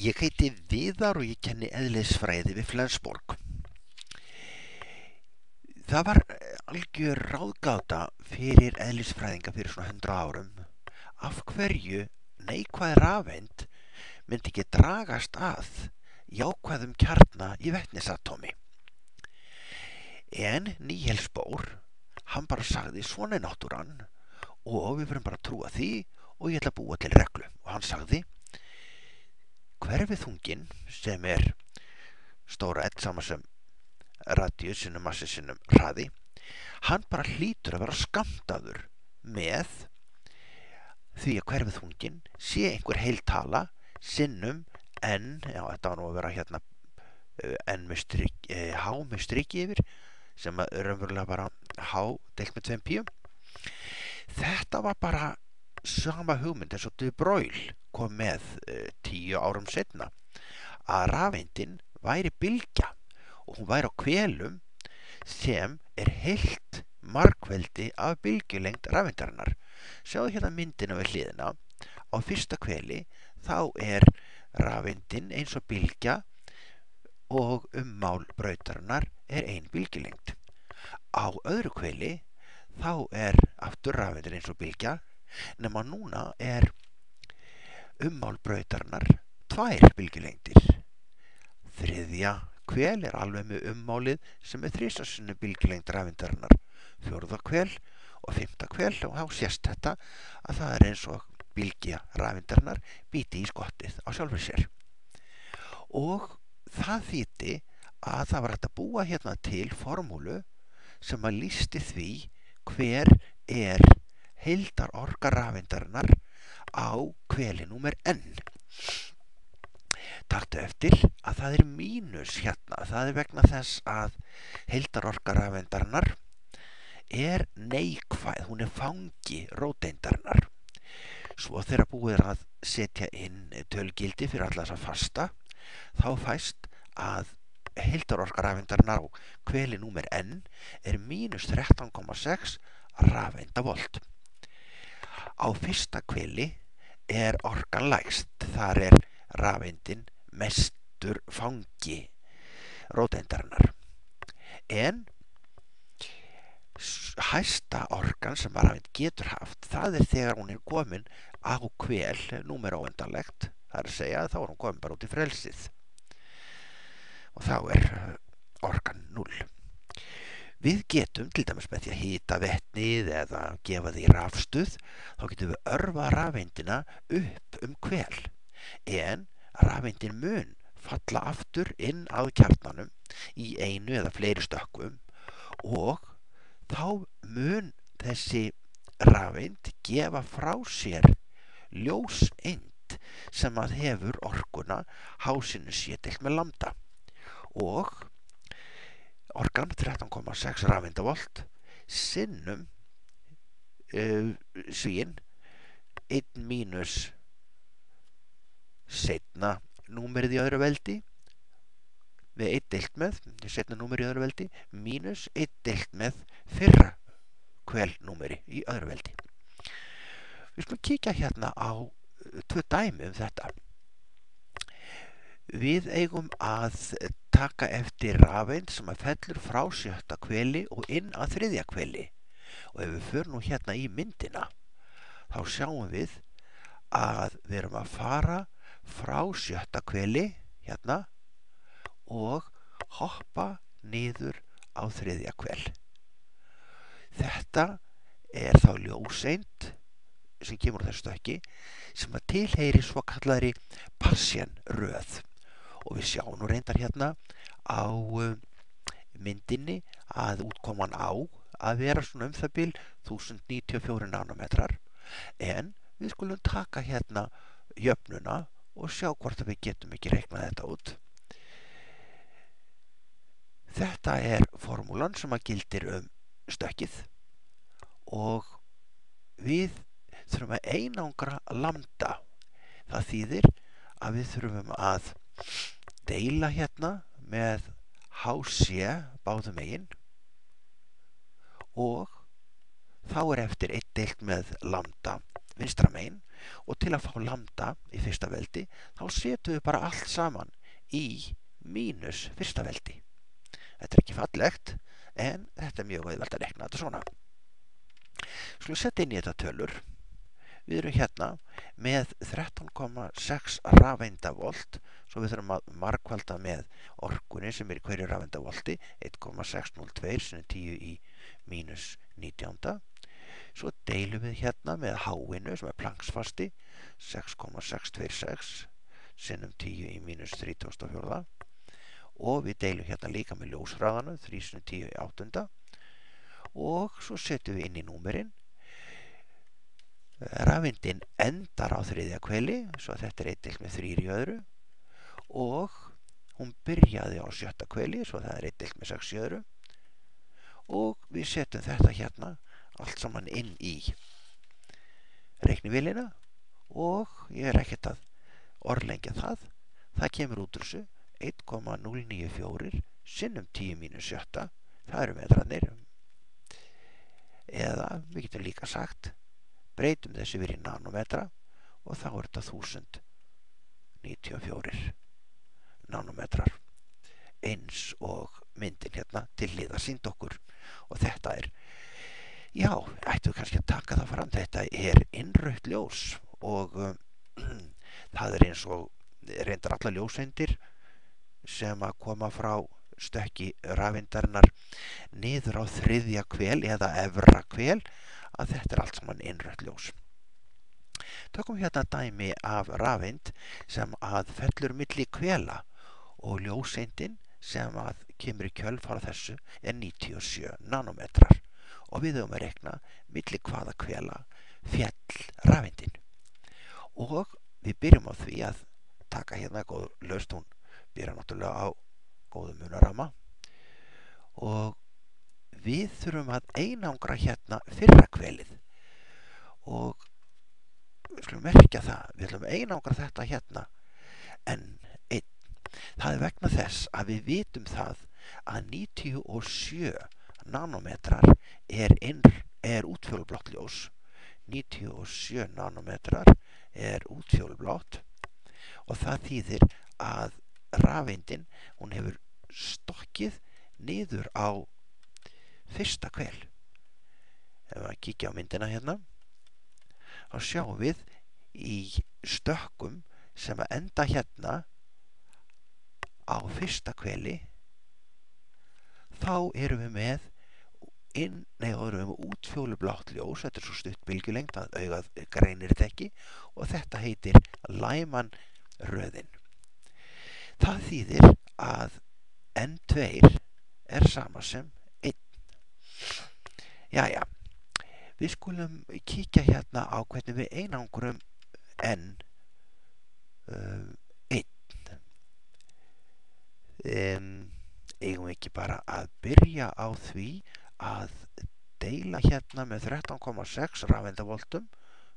Ég heiti Viðar og ég kenni eðlisfræði við Flensborg. Það var algjör ráðgáta fyrir eðlisfræðinga fyrir svona 100 árum. Af hverju neikvæð rafeind myndi ekki dragast að jákvæðum kjarna í vetnisatómi. En Niels Bohr, hann bara sagði svona er náttúran og við verðum bara að trúa því og ég ætla að búa til reglu. Og hann sagði hverfiþunginn sem er stóra L sama sem radíus sinnum massi sinnum hraði, hann bara hlýtur að vera skammtaður með því að hverfiþunginn sé einhver heiltala sinnum n, já þetta var nú að vera hérna n með h með striki yfir sem er raunverulega bara h deilt með 2 píum. Þetta var bara sama hugmynd eins og De Broglie kom með 10 árum setna, að rafeindin væri bylgja og hún væri á hvelum sem er heilt margveldi af bylgjulengd rafeindarinnar. Sjáðu hérna myndina við hliðina. Á fyrsta hveli þá er rafeindin eins og bylgja og ummál brautarinnar er ein bylgjulengd. Á öðru hveli þá er aftur rafeindin eins og bylgja, nema núna er ummál brautarinnar 2 bylgjulengdir. Þriðja hvel er alveg með ummálið sem er 3 sinnum bylgjulengd rafeindarinnar. Fjórða hvel og 5. hvel, og þá sést þetta að það er eins og bylgja rafeindarinnar bíti í skottið á sjálfur sér. Og það þýddi að það var hægt að búa hérna til formúlu sem að lýsti því hver er heildarorka rafeindarinnar á hveli númer n. Taktu eftir að það er mínus hérna. Það er vegna þess að heildarorka rafeindarinnar er neikvæð, hún er fangi róteindarinnar. Svo þegar búið er að setja inn tölgildi fyrir alla þessa fasta, þá fæst að heildarorka rafeindarinnar á hveli númer n er mínus 13,6 rafeindavolt. Á fyrsta hveli er orkan lægst, þar er rafeindin mestur fangi róteindarinnar. En hæsta orkan sem rafeind getur haft, það er þegar hún er komin á hvel númer óendanlegt, það er að segja að þá er hún komin bara út í frelsið og þá er orkan 0. Við getum til dæmis með því að hita vetnið eða gefa því rafstuð, þá getum við örva rafeindina upp hvel, en rafeindin mun falla aftur inn að kjarnanum í einu eða fleiri stökkum og þá mun þessi rafeind gefa frá sér ljóseind sem að hefur orkuna h-sinu c deilt með lambda, og orkan 13,6 rafeindavolt sinnum svín 1 mínus seinna númerið í öðru veldi með 1 deilt með seinna númerið í öðru veldi mínus 1 deilt með fyrra hvel númeri í öðru veldi. Við skulum kíkja hérna á 2 dæmi þetta. Við eigum að taka eftir rafeind sem að fellur frá 7. hveli og inn að 3. hveli, og ef við förum nú hérna í myndina þá sjáum við að við erum að fara frá 7. hveli hérna og hoppa niður á 3. hvel. Þetta er þá ljóseind sem kemur á þessu stökki sem að tilheyri svokallari Paschen-röð, og við sjáum nú reyndar hérna á myndinni að útkoman á að vera svona það bil 1094 nanometrar, en við skulum taka hérna jöfnuna og sjá hvort við getum ekki reiknað þetta út. Þetta er formúlan sem að gildir stökkið og við þurfum að einangra lambda. Það þýðir að við þurfum að deila hérna með hc báðum megin og þá er eftir 1 deilt með lambda vinstra megin og til að fá lambda í fyrsta veldi þá setjum við bara allt saman í mínus fyrsta veldi. Þetta er ekki fallegt en þetta er mjög auðvelt að reikna þetta svona. Skulum setja inn í þetta tölur. Við erum hérna með 13,6 rafeindavolt, svo við þurfum að margfalda með orkunni sem er í hverju rafeindavolti, 1,602 sem er 10 í mínus 19. Svo deilum við hérna með H-inu sem er Plancks-fasti, 6,626 sinnum 10 í mínus 34. Og við deilum hérna líka með ljóshraðanum, 3 sinnum 10 í 8. Og svo setjum við inn í númerinn. Rafeindin endar á þriðja hveli, svo þetta er 1 deilt með 3 í öðru, og hún byrjaði á sjötta hveli, svo það er 1 deilt með 6 í öðru, og við setjum þetta hérna allt saman inn í reiknivélina og ég er ekkert að orðlengja það. Það kemur út úr þessu 1,094 sinnum 10 mínus 7, það eru metrarnir, eða við getum líka sagt breytum þessu yfir í nanometra og þá er þetta 1094 nanometrar, eins og myndin hérna til hliðar sýnd okkur. Og þetta er, já, ættum við kannski að taka það fram, þetta er innrautt ljós og það er eins og reyndar alla ljóseindir sem að koma frá stökki rafeindarinnar niður á þriðja hvel eða efra hvel, að þetta er allt saman innrautt ljós. Tökum hérna dæmi af rafeind sem að fellur milli hvela og ljóseindin sem að kemur í kjölfar þessu er 97 nanometrar og við höfum að rekna milli hvaða hvela féll rafeindin. Og við byrjum á því að taka hérna góð laust, hún byrja náttúrulega á góðum munarama og við þurfum að einangra hérna fyrra hvelið og við skulum merkja það, við ætlum að einangra þetta hérna N1. Það er vegna þess að við vitum það að 97 nanometrar er útfjólublátt ljós, 97 nanometrar er útfjólublátt og það þýðir að rafeindin, hún hefur stokkið niður á fyrsta hvel. Ef við kíkja á myndina hérna þá sjáum við í stökkum sem að enda hérna á fyrsta hveli þá erum við með útfjólublátt ljós. Þetta er svo stutt bylgjulengd að augað greinir þetta ekki og þetta heitir Lyman röðin. Það þýðir að N2 er sama sem Jæja, við skulum kíkja hérna á hvernig við einangrum N1. Eigum við ekki bara að byrja á því að deila hérna með 13,6 rafeindavoltum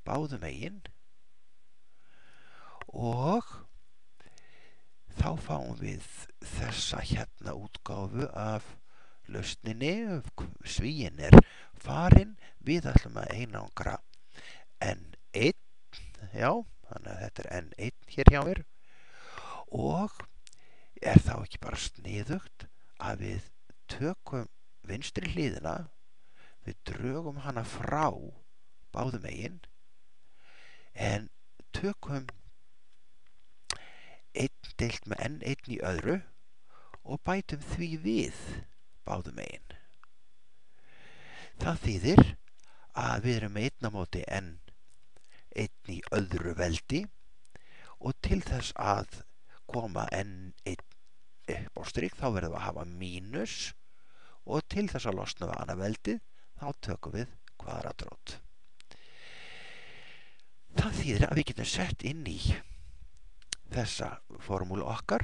báðum megin og þá fáum við þessa hérna útgáfu af lausninni. Svíinn er farinn, við ætlum að einangra N1, já, þannig að þetta er N1 hér hjá mér og er þá ekki bara sniðugt að við tökum vinstri hliðina, við drögum hana frá báðum megin en tökum 1 deilt með N1 í öðru og bætum því við báðum megin. Það þýðir að við erum með 1 á móti N1 í öðru veldi og til þess að koma N1 upp á strik þá verðum við að hafa mínus og til þess að losna við annað veldið þá tökum við kvadratrót. Það þýðir að við getum sett inn í þessa formúlu okkar.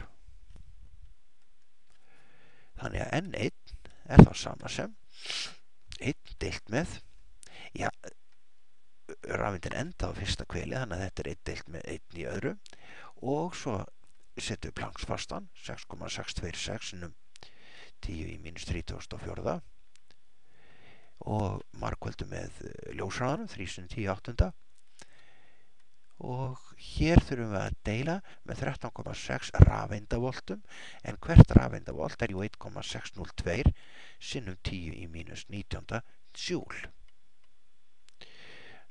Þannig að N1 er þá sama sem 1 deilt með, já, rafeindin enda á fyrsta hveli, þannig að þetta er 1 deilt með 1 í öðru og svo setjum við Plancks fastan 6,626 sinnum 10 í mínus 34 og margföldum með ljóshraðanum 3 sinnum 10 í 8. og hér þurfum við að deila með 13,6 rafeindavoltum en hvert rafeindavolt er jú 1,602 sinnum 10 í mínus 19 júl.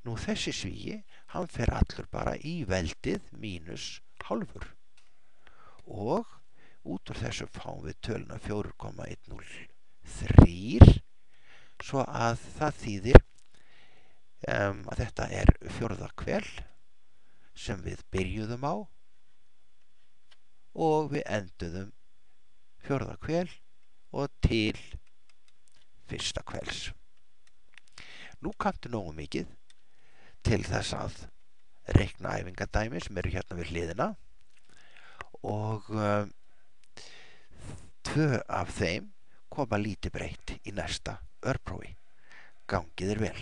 Nú þessi svíi, hann fer allur bara í veldið mínus hálfur og út úr þessu fáum við töluna 4,103 svo að það þýðir að þetta er fjórða hvel sem við byrjuðum á og við enduðum fjórða hvel og til fyrsta hvels. Nú kanntu nógu mikið til þess að reikna æfingadæmi sem eru hérna við hliðina og 2 af þeim koma lítið breytt í næsta örprófi. Gangi þér vel.